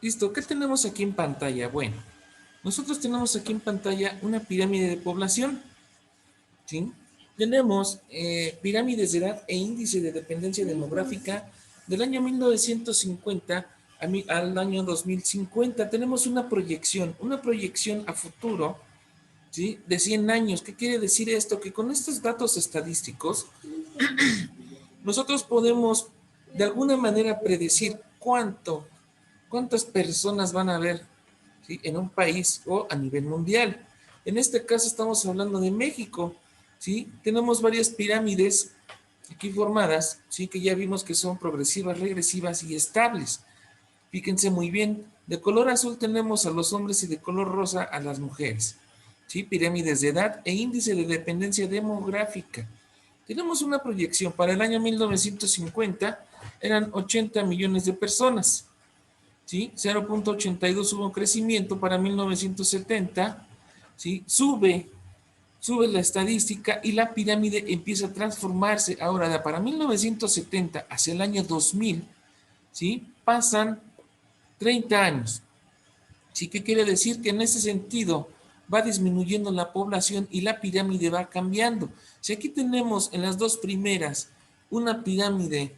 Listo, ¿qué tenemos aquí en pantalla? Bueno, nosotros tenemos aquí en pantalla una pirámide de población, ¿sí? Tenemos pirámides de edad e índice de dependencia demográfica del año 1950 al año 2050. Tenemos una proyección a futuro, ¿sí? De 100 años. ¿Qué quiere decir esto? Que con estos datos estadísticos, nosotros podemos de alguna manera predecir cuántas personas van a haber, ¿sí? En un país o a nivel mundial. En este caso estamos hablando de México, ¿sí? Tenemos varias pirámides aquí formadas, ¿sí? Que ya vimos que son progresivas, regresivas y estables. Fíjense muy bien, de color azul tenemos a los hombres y de color rosa a las mujeres, ¿sí? Pirámides de edad e índice de dependencia demográfica. Tenemos una proyección para el año 1950, eran 80 millones de personas, ¿sí? 0.82 hubo un crecimiento para 1970, ¿sí? Sube la estadística y la pirámide empieza a transformarse. Ahora, para 1970 hacia el año 2000, ¿sí? Pasan 30 años. ¿Sí? ¿Qué quiere decir? Que en ese sentido va disminuyendo la población y la pirámide va cambiando. Si aquí tenemos en las dos primeras una pirámide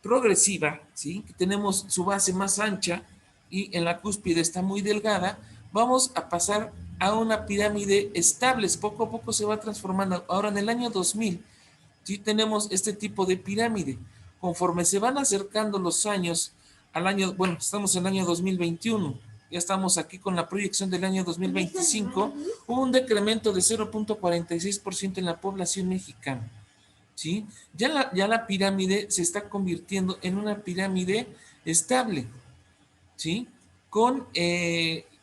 progresiva, ¿sí? Que tenemos su base más ancha y en la cúspide está muy delgada, vamos a pasar a una pirámide estable, poco a poco se va transformando. Ahora en el año 2000, sí tenemos este tipo de pirámide. Conforme se van acercando los años al año, bueno, estamos en el año 2021, ya estamos aquí con la proyección del año 2025, hubo un decremento de 0.46% en la población mexicana. ¿Sí? Ya la pirámide se está convirtiendo en una pirámide estable, ¿sí? Con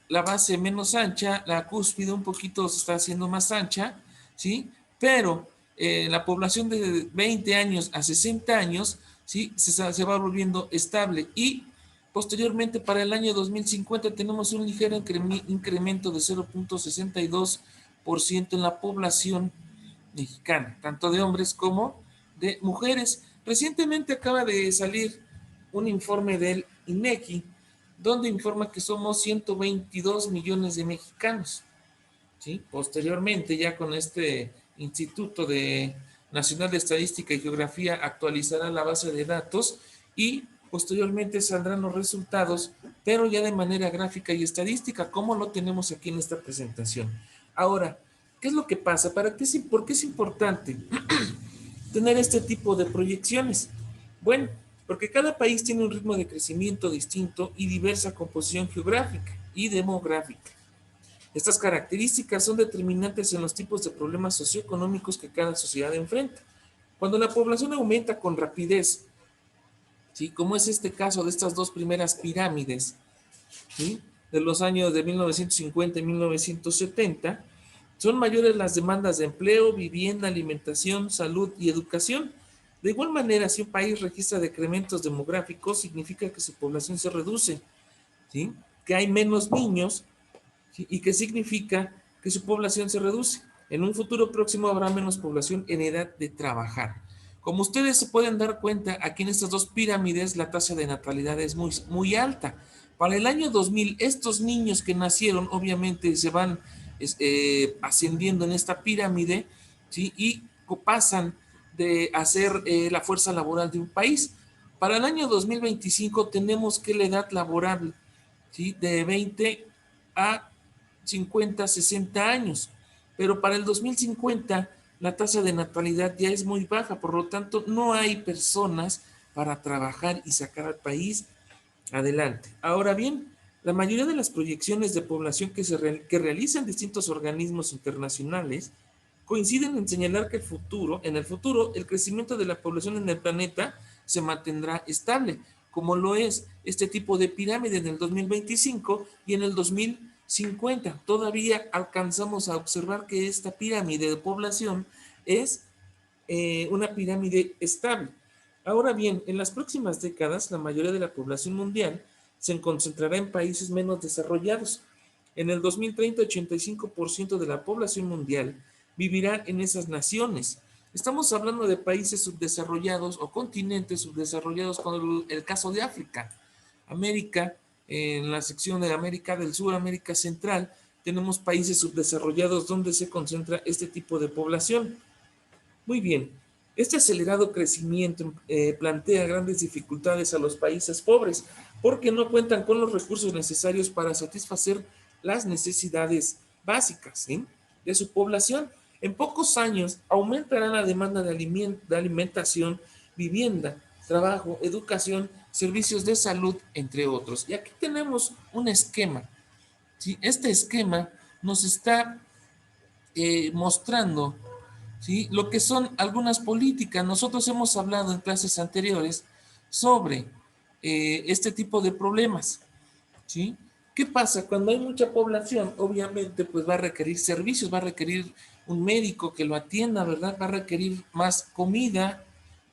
la base menos ancha, la cúspide un poquito se está haciendo más ancha, ¿sí? Pero la población de 20 años a 60 años, ¿sí? Se va volviendo estable y posteriormente para el año 2050 tenemos un ligero incremento de 0.62% en la población mexicana, tanto de hombres como de mujeres. Recientemente acaba de salir un informe del INEGI donde informa que somos 122 millones de mexicanos. ¿Sí? Posteriormente, ya con este Instituto Nacional de Estadística y Geografía actualizará la base de datos y posteriormente saldrán los resultados, pero ya de manera gráfica y estadística, como lo tenemos aquí en esta presentación. Ahora, ¿qué es lo que pasa? ¿Por qué es importante tener este tipo de proyecciones? Bueno, porque cada país tiene un ritmo de crecimiento distinto y diversa composición geográfica y demográfica. Estas características son determinantes en los tipos de problemas socioeconómicos que cada sociedad enfrenta. Cuando la población aumenta con rapidez, ¿sí? Como es este caso de estas dos primeras pirámides, ¿sí? De los años de 1950 y 1970, son mayores las demandas de empleo, vivienda, alimentación, salud y educación. De igual manera, si un país registra decrementos demográficos, significa que su población se reduce, ¿sí? Que hay menos niños, ¿sí? Y que significa que su población se reduce. En un futuro próximo habrá menos población en edad de trabajar. Como ustedes se pueden dar cuenta, aquí en estas dos pirámides la tasa de natalidad es muy, muy alta. Para el año 2000, estos niños que nacieron obviamente se van ascendiendo en esta pirámide, ¿sí? Y pasan de hacer la fuerza laboral de un país. Para el año 2025 tenemos que la edad laboral, ¿sí? De 20 a 50, 60 años. Pero para el 2050 la tasa de natalidad ya es muy baja, por lo tanto no hay personas para trabajar y sacar al país adelante. Ahora bien, la mayoría de las proyecciones de población que realizan distintos organismos internacionales coinciden en señalar que en el futuro, el crecimiento de la población en el planeta se mantendrá estable, como lo es este tipo de pirámide en el 2025 y en el 2050. Todavía alcanzamos a observar que esta pirámide de población es una pirámide estable. Ahora bien, en las próximas décadas, la mayoría de la población mundial se concentrará en países menos desarrollados. En el 2030, 85% de la población mundial vivirá en esas naciones. Estamos hablando de países subdesarrollados o continentes subdesarrollados, como el caso de África, América, En la sección de América del Sur, América Central, tenemos países subdesarrollados donde se concentra este tipo de población. Muy bien, este acelerado crecimiento plantea grandes dificultades a los países pobres porque no cuentan con los recursos necesarios para satisfacer las necesidades básicas, ¿sí?, de su población. En pocos años aumentará la demanda de alimentación, vivienda, trabajo, educación, servicios de salud, entre otros. Y aquí tenemos un esquema, ¿sí? Este esquema nos está mostrando, ¿sí?, lo que son algunas políticas. Nosotros hemos hablado en clases anteriores sobre este tipo de problemas, ¿sí? ¿Qué pasa? Cuando hay mucha población, obviamente, pues va a requerir servicios, va a requerir un médico que lo atienda, ¿verdad? Va a requerir más comida,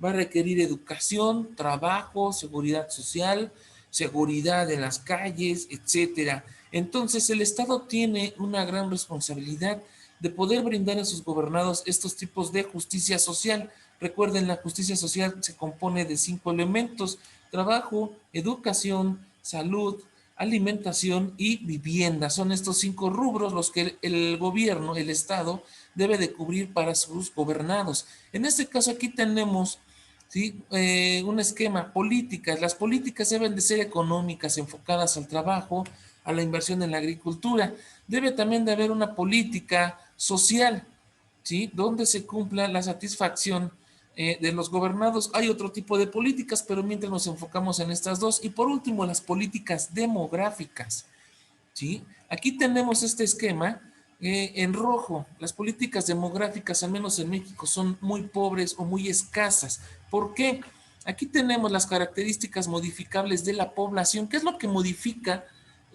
va a requerir educación, trabajo, seguridad social, seguridad en las calles, etcétera. Entonces, el Estado tiene una gran responsabilidad de poder brindar a sus gobernados estos tipos de justicia social. Recuerden, la justicia social se compone de 5 elementos: trabajo, educación, salud, alimentación y vivienda. Son estos 5 rubros los que el gobierno, el Estado, debe de cubrir para sus gobernados. En este caso aquí tenemos, ¿sí?, un esquema: políticas. Las políticas deben de ser económicas, enfocadas al trabajo, a la inversión en la agricultura. Debe también de haber una política social, ¿sí?, donde se cumpla la satisfacción de los gobernados. Hay otro tipo de políticas, pero mientras nos enfocamos en estas dos. Y por último, las políticas demográficas, ¿sí? Aquí tenemos este esquema en rojo. Las políticas demográficas, al menos en México, son muy pobres o muy escasas. ¿Por qué? Aquí tenemos las características modificables de la población. ¿Qué es lo que modifica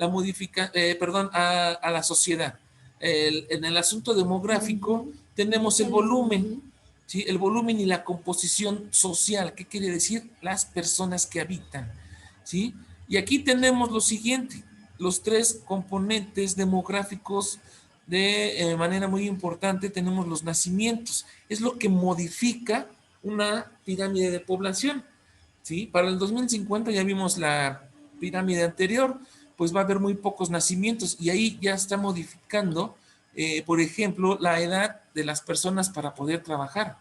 a la sociedad? En el asunto demográfico tenemos el volumen, ¿sí?, el volumen y la composición social. ¿Qué quiere decir? Las personas que habitan, ¿sí? Y aquí tenemos lo siguiente: los 3 componentes demográficos de manera muy importante. Tenemos los nacimientos, es lo que modifica una pirámide de población, ¿sí? Para el 2050 ya vimos la pirámide anterior, pues va a haber muy pocos nacimientos y ahí ya está modificando, por ejemplo, la edad de las personas para poder trabajar,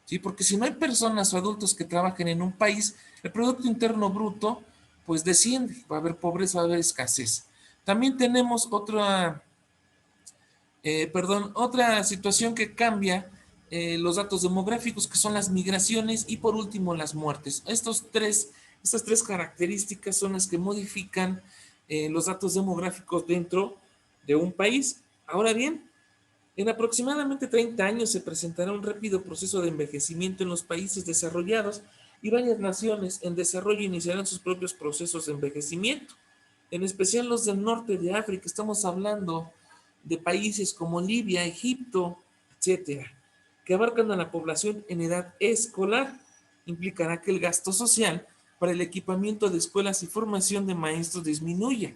¿sí? Porque si no hay personas o adultos que trabajen en un país, el Producto Interno Bruto pues desciende, va a haber pobreza, va a haber escasez. También tenemos otra situación que cambia los datos demográficos, que son las migraciones y por último las muertes. Estas tres características son las que modifican los datos demográficos dentro de un país. Ahora bien, en aproximadamente 30 años se presentará un rápido proceso de envejecimiento en los países desarrollados y varias naciones en desarrollo iniciarán sus propios procesos de envejecimiento, en especial los del norte de África. Estamos hablando de países como Libia, Egipto, etcétera, que abarcan a la población en edad escolar. Implicará que el gasto social para el equipamiento de escuelas y formación de maestros disminuya,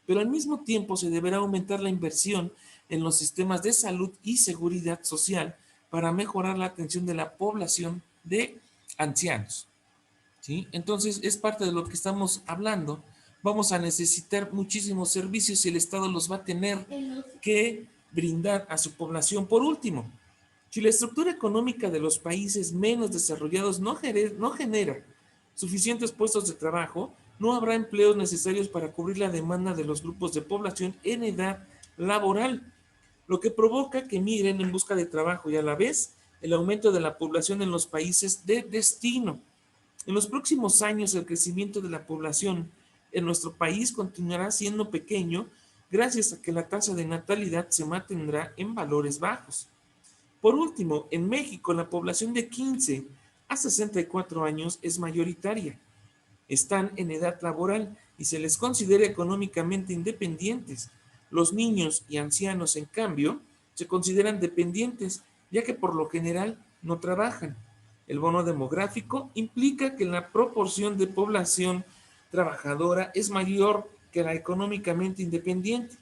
pero al mismo tiempo se deberá aumentar la inversión en los sistemas de salud y seguridad social para mejorar la atención de la población de ancianos, ¿sí? Entonces, es parte de lo que estamos hablando. Vamos a necesitar muchísimos servicios y el Estado los va a tener que brindar a su población. Por último, si la estructura económica de los países menos desarrollados no genera suficientes puestos de trabajo, no habrá empleos necesarios para cubrir la demanda de los grupos de población en edad laboral, lo que provoca que migren en busca de trabajo y a la vez el aumento de la población en los países de destino. En los próximos años, el crecimiento de la población en nuestro país continuará siendo pequeño gracias a que la tasa de natalidad se mantendrá en valores bajos. Por último, en México, la población de 15 a 64 años es mayoritaria. Están en edad laboral y se les considera económicamente independientes. Los niños y ancianos, en cambio, se consideran dependientes, ya que por lo general no trabajan. El bono demográfico implica que la proporción de población trabajadora es mayor que la económicamente dependiente.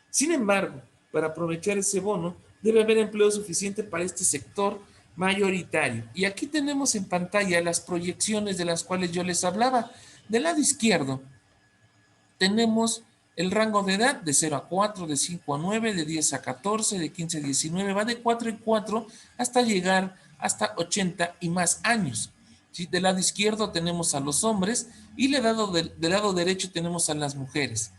Sin embargo, para aprovechar ese bono, debe haber empleo suficiente para este sector mayoritario. Y aquí tenemos en pantalla las proyecciones de las cuales yo les hablaba. Del lado izquierdo tenemos el rango de edad de 0 a 4, de 5 a 9, de 10 a 14, de 15 a 19, va de 4 en 4 hasta llegar hasta 80 y más años. ¿Sí? Del lado izquierdo tenemos a los hombres y del lado derecho tenemos a las mujeres.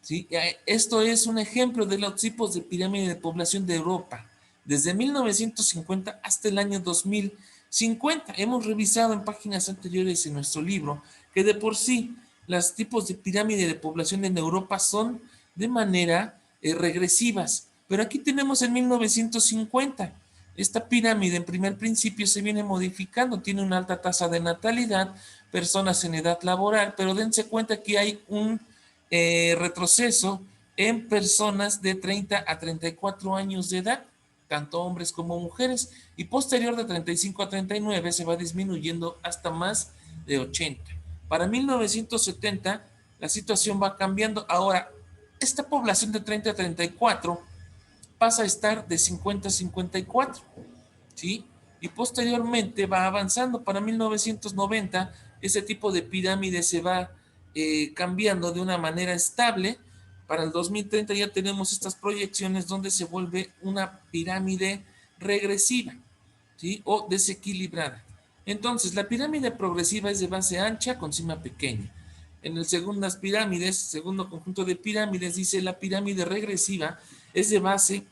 ¿Sí? Esto es un ejemplo de los tipos de pirámide de población de Europa, desde 1950 hasta el año 2050. Hemos revisado en páginas anteriores en nuestro libro que de por sí los tipos de pirámide de población en Europa son de manera regresivas, pero aquí tenemos en 1950. Esta pirámide en primer principio se viene modificando, tiene una alta tasa de natalidad, personas en edad laboral, pero dense cuenta que hay un retroceso en personas de 30 a 34 años de edad, tanto hombres como mujeres, y posterior de 35 a 39 se va disminuyendo hasta más de 80. Para 1970 la situación va cambiando. Ahora, esta población de 30 a 34 pasa a estar de 50 a 54, ¿sí? Y posteriormente va avanzando. Para 1990 ese tipo de pirámide se va cambiando de una manera estable. Para el 2030 ya tenemos estas proyecciones donde se vuelve una pirámide regresiva, ¿sí? O desequilibrada. Entonces, la pirámide progresiva es de base ancha con cima pequeña. En el segundo conjunto de pirámides, dice la pirámide regresiva es de base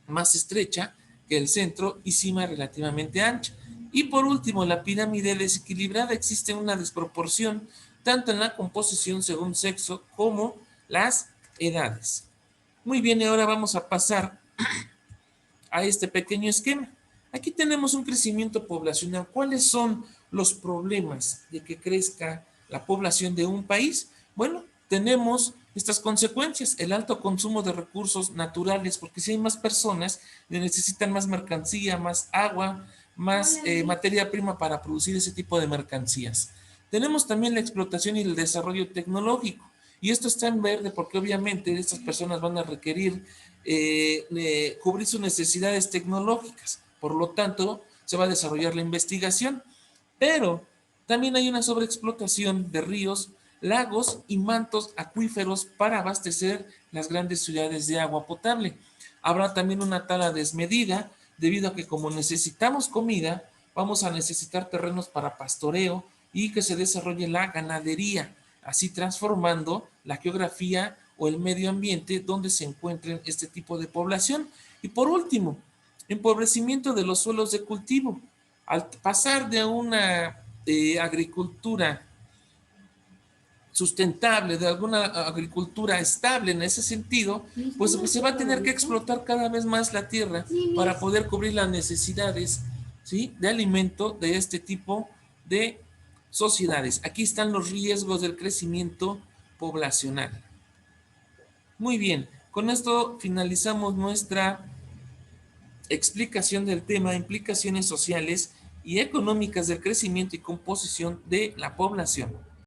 más estrecha que el centro y cima relativamente ancha. Y por último, la pirámide desequilibrada, existe una desproporción tanto en la composición según sexo como las edades. Muy bien, y ahora vamos a pasar a este pequeño esquema. Aquí tenemos un crecimiento poblacional. ¿Cuáles son los problemas de que crezca la población de un país? Bueno, tenemos estas consecuencias, el alto consumo de recursos naturales, porque si hay más personas, necesitan más mercancía, más agua, más materia prima para producir ese tipo de mercancías. Tenemos también la explotación y el desarrollo tecnológico. Y esto está en verde porque obviamente estas personas van a requerir cubrir sus necesidades tecnológicas. Por lo tanto, se va a desarrollar la investigación. Pero también hay una sobreexplotación de ríos, lagos y mantos acuíferos para abastecer las grandes ciudades de agua potable. Habrá también una tala desmedida debido a que como necesitamos comida, vamos a necesitar terrenos para pastoreo y que se desarrolle la ganadería, así transformando la geografía o el medio ambiente donde se encuentren este tipo de población. Y por último, empobrecimiento de los suelos de cultivo. Al pasar de una agricultura sustentable, de alguna agricultura estable en ese sentido, pues se va a tener que explotar cada vez más la tierra para poder cubrir las necesidades, ¿sí?, de alimento de este tipo de sociedades. Aquí están los riesgos del crecimiento poblacional. Muy bien, con esto finalizamos nuestra explicación del tema implicaciones sociales y económicas del crecimiento y composición de la población.